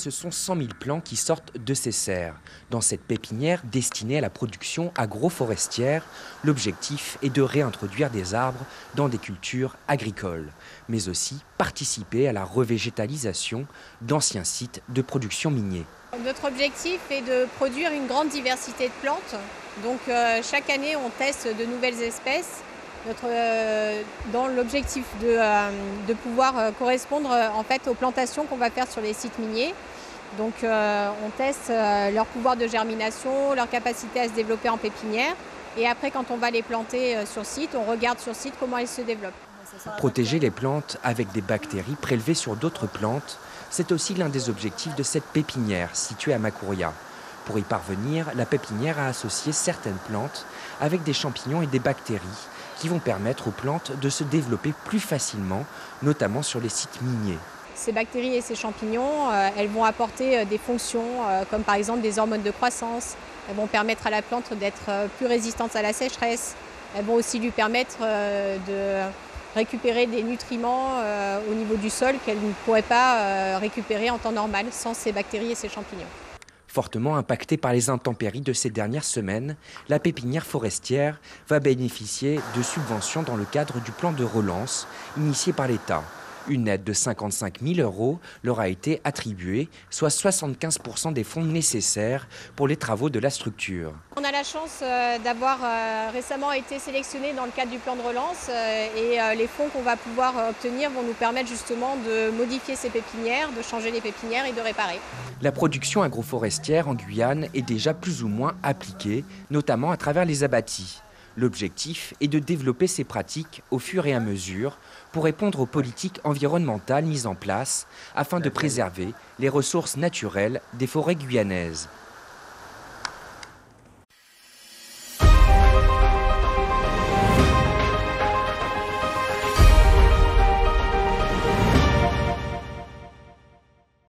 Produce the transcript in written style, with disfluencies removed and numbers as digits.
ce sont 100 000 plants qui sortent de ces serres. Dans cette pépinière destinée à la production agroforestière, l'objectif est de réintroduire des arbres dans des cultures agricoles, mais aussi participer à la revégétalisation d'anciens sites de production miniers. Notre objectif est de produire une grande diversité de plantes. Donc chaque année, on teste de nouvelles espèces. Dans l'objectif de pouvoir correspondre en fait aux plantations qu'on va faire sur les sites miniers. Donc on teste leur pouvoir de germination, leur capacité à se développer en pépinière. Et après, quand on va les planter sur site, on regarde sur site comment elles se développent. Protéger les plantes avec des bactéries prélevées sur d'autres plantes, c'est aussi l'un des objectifs de cette pépinière située à Macouria. Pour y parvenir, la pépinière a associé certaines plantes avec des champignons et des bactéries qui vont permettre aux plantes de se développer plus facilement, notamment sur les sites miniers. Ces bactéries et ces champignons, elles vont apporter des fonctions comme par exemple des hormones de croissance. Elles vont permettre à la plante d'être plus résistante à la sécheresse. Elles vont aussi lui permettre de récupérer des nutriments au niveau du sol qu'elle ne pourrait pas récupérer en temps normal sans ces bactéries et ces champignons. Fortement impactée par les intempéries de ces dernières semaines, la pépinière forestière va bénéficier de subventions dans le cadre du plan de relance initié par l'État. Une aide de 55 000 € leur a été attribuée, soit 75% des fonds nécessaires pour les travaux de la structure. On a la chance d'avoir récemment été sélectionnés dans le cadre du plan de relance et les fonds qu'on va pouvoir obtenir vont nous permettre justement de modifier ces pépinières, de changer les pépinières et de réparer. La production agroforestière en Guyane est déjà plus ou moins appliquée, notamment à travers les abatis. L'objectif est de développer ces pratiques au fur et à mesure pour répondre aux politiques environnementales mises en place afin de préserver les ressources naturelles des forêts guyanaises.